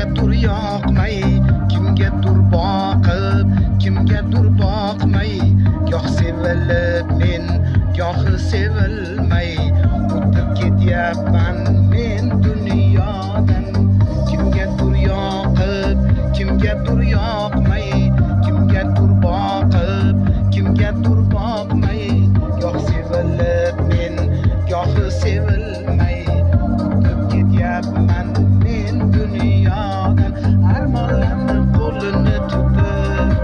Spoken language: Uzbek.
kimgadir yoqmay, kimgadir boqib, kimgadir boqmay, goh sevilib men, goh sevilmay, o'tib ketyapman men dunyodan. Kimgadir yoqib, kimgadir yoqmay, kimgadir boqib, kimgadir boqmay, goh sevilib men, goh sevilmay, o'tib ketyapman men dunyodan. Armonlarni qo'lini tutib,